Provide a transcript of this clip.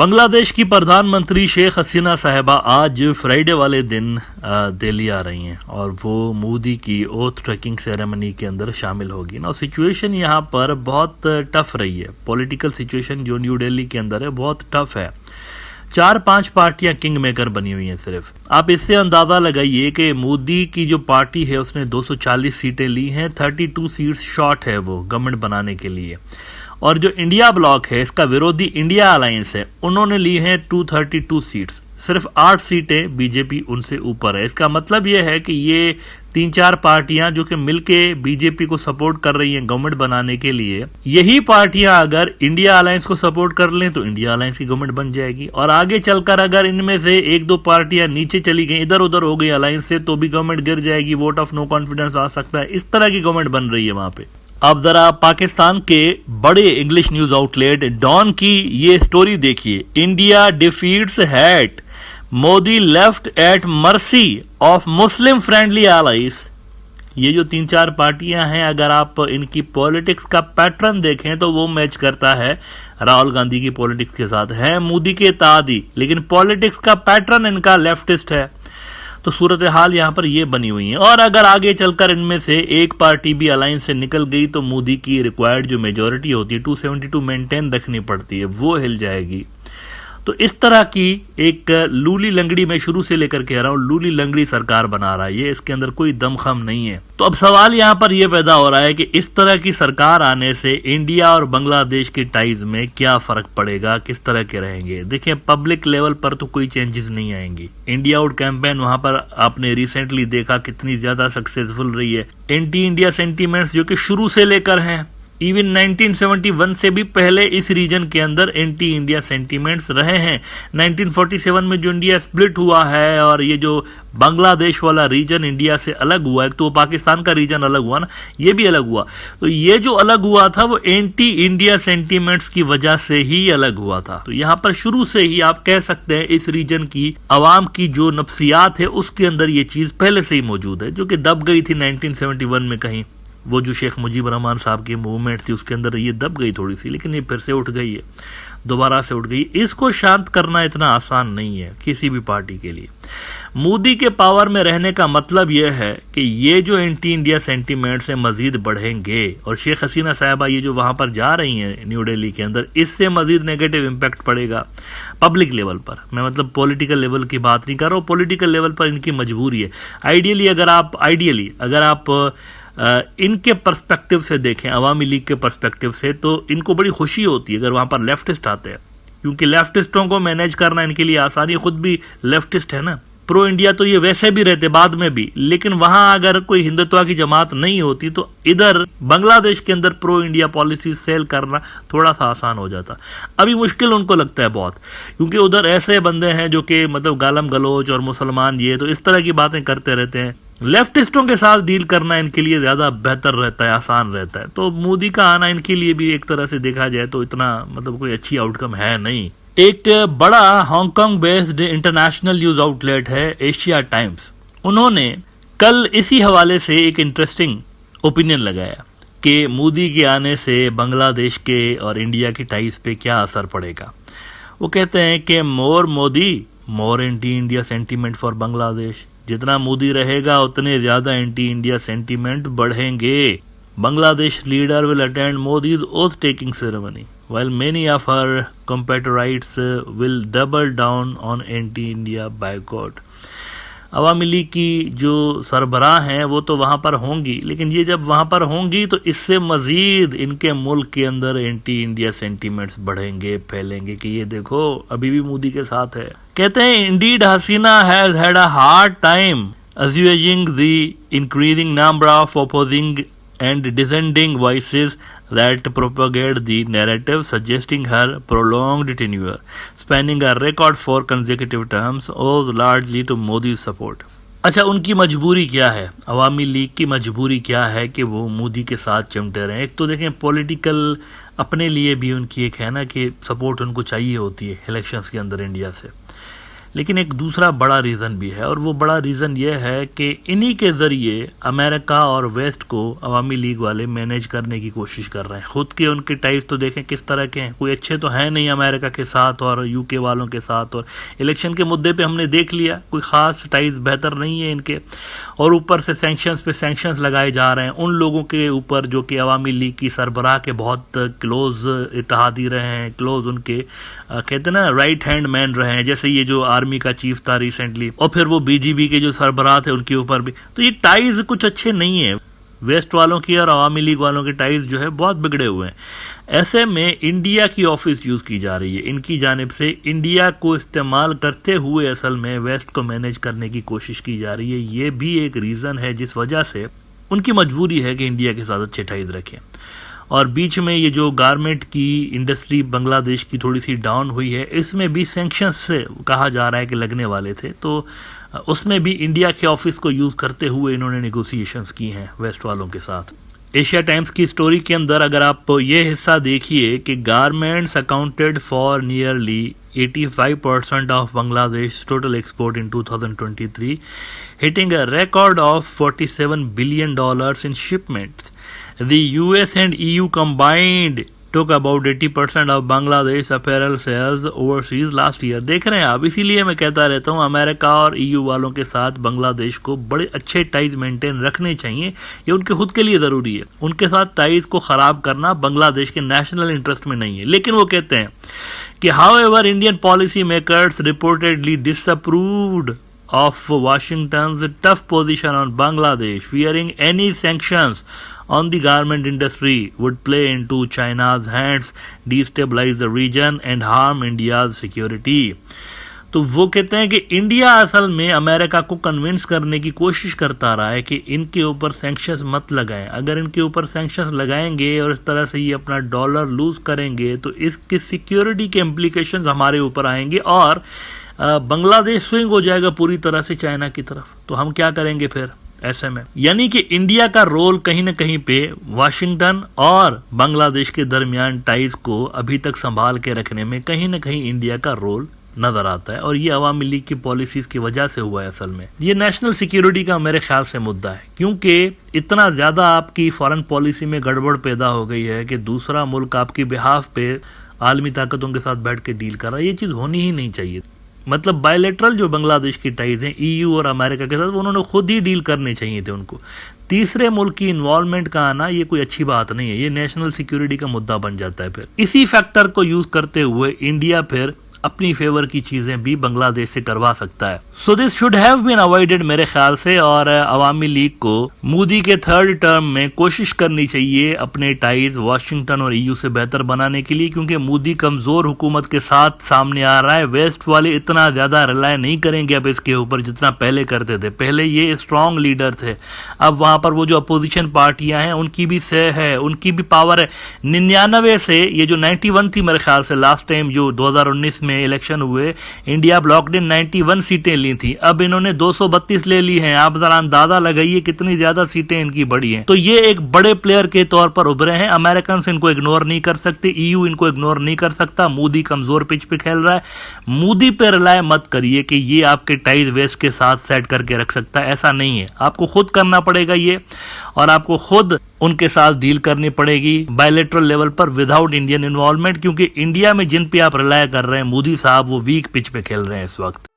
बांग्लादेश की प्रधानमंत्री शेख हसीना साहिबा आज फ्राइडे वाले दिन दिल्ली आ रही हैं और वो मोदी की ओथ टेकिंग सेरेमनी के अंदर शामिल होगी ना। सिचुएशन यहाँ पर बहुत टफ रही है। पॉलिटिकल सिचुएशन जो न्यू दिल्ली के अंदर है बहुत टफ है। 4-5 पार्टियां किंग मेकर बनी हुई हैं। सिर्फ आप इससे अंदाजा लगाइए कि मोदी की जो पार्टी है उसने 240 सीटें ली हैं, 32 सीट्स शॉर्ट है वो गवर्नमेंट बनाने के लिए। और जो इंडिया ब्लॉक है, इसका विरोधी इंडिया अलायंस है, उन्होंने ली हैं 232 सीट्स। सिर्फ 8 सीटें बीजेपी उनसे ऊपर है। इसका मतलब यह है कि ये 3-4 पार्टियां जो कि मिलके बीजेपी को सपोर्ट कर रही हैं गवर्नमेंट बनाने के लिए, यही पार्टियां अगर इंडिया अलायंस को सपोर्ट कर लें तो इंडिया अलायंस की गवर्नमेंट बन जाएगी। और आगे चलकर अगर इनमें से 1-2 पार्टियां नीचे चली गई, इधर उधर हो गई अलायंस से, तो भी गवर्नमेंट गिर जाएगी, वोट ऑफ नो कॉन्फिडेंस आ सकता है। इस तरह की गवर्नमेंट बन रही है वहां पे। अब जरा पाकिस्तान के बड़े इंग्लिश न्यूज आउटलेट डॉन की ये स्टोरी देखिए। India defeats hat, Modi left eight mercy of Muslim friendly allies. ये जो 3-4 पार्टियां हैं, अगर आप इनकी पॉलिटिक्स का पैटर्न देखें तो वो मैच करता है राहुल गांधी की पॉलिटिक्स के साथ। है मोदी के तादी, लेकिन पॉलिटिक्स का पैटर्न इनका लेफ्टिस्ट है। तो सूरत हाल यहां पर ये बनी हुई है। और अगर आगे चलकर इनमें से एक पार्टी भी अलायंस से निकल गई तो मोदी की रिक्वायर्ड जो मेजोरिटी होती है 272 मेंटेन रखनी पड़ती है, वो हिल जाएगी। तो इस तरह की एक लूली लंगड़ी, मैं शुरू से लेकर कह रहा हूं, लूली लंगड़ी सरकार बना रहा है ये। इसके अंदर कोई दमखम नहीं है। तो अब सवाल यहां पर यह पैदा हो रहा है कि इस तरह की सरकार आने से इंडिया और बांग्लादेश की टाइज में क्या फर्क पड़ेगा, किस तरह के रहेंगे। देखिए, पब्लिक लेवल पर तो कोई चेंजेस नहीं आएंगी। इंडिया आउट कैंपेन वहां पर आपने रिसेंटली देखा कितनी ज्यादा सक्सेसफुल रही है। एंटी इंडिया सेंटीमेंट्स जो कि शुरू से लेकर हैं, इवन 1971 से भी पहले इस रीजन के अंदर एंटी इंडिया सेंटीमेंट्स रहे हैं। 1947 में जो इंडिया स्प्लिट हुआ है और ये जो बांग्लादेश वाला रीजन इंडिया से अलग हुआ है, तो पाकिस्तान का रीजन अलग हुआ ना, ये भी अलग हुआ। तो ये जो अलग हुआ था वो एंटी इंडिया सेंटीमेंट्स की वजह से ही अलग हुआ था। तो यहाँ पर शुरू से ही आप कह सकते हैं इस रीजन की अवाम की जो नफ्सियात है उसके अंदर ये चीज पहले से ही मौजूद है, जो कि दब गई थी 1971 में कहीं। वो जो शेख मुजीबर रहमान साहब की मूवमेंट थी उसके अंदर ये दब गई थोड़ी सी, लेकिन ये फिर से उठ गई है, दोबारा से उठ गई। इसको शांत करना इतना आसान नहीं है किसी भी पार्टी के लिए। मोदी के पावर में रहने का मतलब यह है कि ये जो एंटी इंडिया सेंटीमेंट्स हैं मजीद बढ़ेंगे और शेख हसीना साहिबा ये जो वहां पर जा रही हैं न्यू दिल्ली के अंदर, इससे मजीद नेगेटिव इम्पैक्ट पड़ेगा पब्लिक लेवल पर। मैं मतलब पॉलिटिकल लेवल की बात नहीं कर रहा हूँ, पॉलिटिकल लेवल पर इनकी मजबूरी है। आइडियली अगर आप इनके पर्सपेक्टिव से देखें, अवामी लीग के पर्सपेक्टिव से, तो इनको बड़ी खुशी होती है अगर वहां पर लेफ्टिस्ट आते हैं, क्योंकि लेफ्टिस्टों को मैनेज करना इनके लिए आसानी। खुद भी लेफ्टिस्ट है ना, प्रो इंडिया तो ये वैसे भी रहते बाद में भी, लेकिन वहां अगर कोई हिंदुत्व की जमात नहीं होती तो इधर बांग्लादेश के अंदर प्रो इंडिया पॉलिसी सेल करना थोड़ा सा आसान हो जाता। अभी मुश्किल उनको लगता है बहुत, क्योंकि उधर ऐसे बंदे हैं जो कि मतलब गालम गलोच और मुसलमान ये तो इस तरह की बातें करते रहते हैं। लेफ्टिस्टों के साथ डील करना इनके लिए ज्यादा बेहतर रहता है, आसान रहता है। तो मोदी का आना इनके लिए भी एक तरह से देखा जाए तो इतना मतलब कोई अच्छी आउटकम है नहीं। एक बड़ा Hong Kong based international news outlet है एशिया टाइम्स, उन्होंने कल इसी हवाले से एक इंटरेस्टिंग ओपिनियन लगाया कि मोदी के आने से बांग्लादेश के और इंडिया की टाइज पे क्या असर पड़ेगा। वो कहते हैं कि more Modi more anti India sentiment for Bangladesh. जितना मोदी रहेगा उतने ज्यादा एंटी इंडिया सेंटीमेंट बढ़ेंगे। Bangladesh leader will attend Modi's oath taking ceremony while many of her compatriots will double down on anti-India boycott। Awami league की जो सरबराह हैं वो तो वहां पर होंगी, लेकिन ये जब वहां पर होंगी तो इससे मजीद इनके मुल्क के अंदर एंटी इंडिया सेंटीमेंट्स बढ़ेंगे, फैलेंगे कि ये देखो अभी भी मोदी के साथ है। कहते हैं Indeed Hasina has had a hard time assuaging the increasing number of opposing and dissenting voices that propagate the narrative suggesting her prolonged tenure, spanning a record 4 consecutive terms, owes largely to Modi's support। अच्छा, उनकी मजबूरी क्या है, अवामी league की मजबूरी क्या है कि वो मोदी के साथ चिमटे रहे। एक तो देखें पॉलिटिकल अपने लिए भी उनकी एक है ना कि सपोर्ट उनको चाहिए होती है इलेक्शंस के अंदर इंडिया से, लेकिन एक दूसरा बड़ा रीज़न भी है, और वो बड़ा रीज़न ये है कि इन्हीं के ज़रिए अमेरिका और वेस्ट को अवामी लीग वाले मैनेज करने की कोशिश कर रहे हैं। खुद के उनके टाइज तो देखें किस तरह के हैं, कोई अच्छे तो हैं नहीं अमेरिका के साथ और यूके वालों के साथ, और इलेक्शन के मुद्दे पे हमने देख लिया कोई ख़ास टाइज बेहतर नहीं है इनके, और ऊपर से सैंक्शंस पे सैंक्शंस लगाए जा रहे हैं उन लोगों के ऊपर जो कि अवामी लीग की सरबराह के बहुत क्लोज इत्तेहादी रहे हैं, क्लोज उनके कहते हैं ना राइट हैंड मैन रहे हैं, जैसे ये जो आर्मी का चीफ था रिसेंटली, और फिर वो बीजीबी के जो सरबराह थे उनके ऊपर भी। तो ये टाइज कुछ अच्छे नहीं है, वेस्ट वालों की और अवामी लीग वालों के टाइज जो है बहुत बिगड़े हुए हैं। ऐसे में इंडिया की ऑफिस यूज की जा रही है, इनकी जानिब से इंडिया को इस्तेमाल करते हुए असल में वेस्ट को मैनेज करने की कोशिश की जा रही है। ये भी एक रीजन है जिस वजह से उनकी मजबूरी है कि इंडिया के साथ अच्छे टाइज रखें। और बीच में ये जो गारमेंट की इंडस्ट्री बांग्लादेश की थोड़ी सी डाउन हुई है, इसमें भी सैंक्शंस से कहा जा रहा है कि लगने वाले थे, तो उसमें भी इंडिया के ऑफिस को यूज करते हुए इन्होंने नेगोशिएशंस की हैं वेस्ट वालों के साथ। एशिया टाइम्स की स्टोरी के अंदर अगर आप ये हिस्सा देखिए कि garments accounted for nearly 85% of Bangladesh total export in 2023, hitting a record of $47 billion in shipments. The US and EU combined took about 80% of Bangladesh apparel sales overseas last year. देख रहे हैं आप, इसीलिए मैं कहता रहता हूँ अमेरिका और EU वालों के साथ बांग्लादेश को बड़े अच्छे टाइज मेंटेन रखने चाहिए, ये उनके खुद के लिए ज़रूरी है। उनके साथ टाइज को ख़राब करना बांग्लादेश के नेशनल इंटरेस्ट में नहीं है। लेकिन वो कहते हैं कि however Indian policy makers reportedly disapproved of Washington's tough position on Bangladesh, fearing any sanctions on the garment industry would play into China's hands, destabilize the region and harm India's security. तो वो कहते हैं कि India असल में America को convince करने की कोशिश करता रहा है कि इनके ऊपर सैंक्शंस मत लगाएं। अगर इनके ऊपर सैंक्शंस लगाएंगे और इस तरह से ये अपना डॉलर लूज करेंगे तो इसके सिक्योरिटी के इम्प्लीकेशंस हमारे ऊपर आएंगे और बांग्लादेश स्विंग हो जाएगा पूरी तरह से चाइना की तरफ। तो हम क्या करेंगे फिर ऐसे में? यानी कि इंडिया का रोल कहीं ना कहीं पे वाशिंगटन और बांग्लादेश के दरमियान टाइज को अभी तक संभाल के रखने में कहीं ना कहीं इंडिया का रोल नजर आता है, और ये अवामी लीग की पॉलिसीज की वजह से हुआ है। असल में ये नेशनल सिक्योरिटी का मेरे ख्याल से मुद्दा है, क्योंकि इतना ज्यादा आपकी फॉरेन पॉलिसी में गड़बड़ पैदा हो गई है कि दूसरा मुल्क आपकी बिहाफ पे आलमी ताकतों के साथ बैठ के डील कर रहा है। ये चीज होनी ही नहीं चाहिए। मतलब बायलैटरल जो बांग्लादेश की टाइज हैं EU और अमेरिका के साथ, उन्होंने खुद ही डील करने चाहिए थे उनको। तीसरे मुल्क की इन्वॉल्वमेंट का आना ये कोई अच्छी बात नहीं है, ये नेशनल सिक्योरिटी का मुद्दा बन जाता है। फिर इसी फैक्टर को यूज करते हुए इंडिया फिर अपनी फेवर की चीजें भी बांग्लादेश से करवा सकता है। So this should have been avoided मेरे ख्याल से, और अवामी लीग को मोदी के थर्ड टर्म में कोशिश करनी चाहिए अपने टाइज वाशिंगटन और EU से बेहतर बनाने के लिए, क्योंकि मोदी कमजोर हुकूमत के साथ सामने आ रहा है। वेस्ट वाले इतना ज्यादा रिलाय नहीं करेंगे अब इसके ऊपर जितना पहले करते थे। पहले ये स्ट्रॉन्ग लीडर थे, अब वहां पर वो जो अपोजिशन पार्टियां हैं उनकी भी से है, उनकी भी पावर है। 99 से ये जो 91 थी मेरे ख्याल से लास्ट टाइम जो 2019 में इलेक्शन हुए, इंडिया ब्लॉक ने 91 सीटें ली थी, अब इन्होंने 232 ले ली हैं। आप जरा अंदाजा लगाइए कितनी ज्यादा सीटें इनकी बढ़ी हैं। तो ये एक बड़े प्लेयर के तौर पर उभरे हैं। अमेरिकन इनको इग्नोर नहीं कर सकते, EU इनको इग्नोर नहीं कर सकता। मोदी कमजोर पिच पे खेल रहा है। मोदी पे रिलाय मत करिए कि ये आपके टाइज वेस्ट के साथ सेट करके रख सकता है, ऐसा नहीं है। आपको खुद करना पड़ेगा ये, और आपको खुद उनके साथ डील करनी पड़ेगी बायलैटरल लेवल पर विदाउट इंडियन इन्वॉल्वमेंट, क्योंकि इंडिया में जिन पे आप रिलाय कर रहे हैं मोदी साहब, वो वीक पिच पे खेल रहे हैं इस वक्त।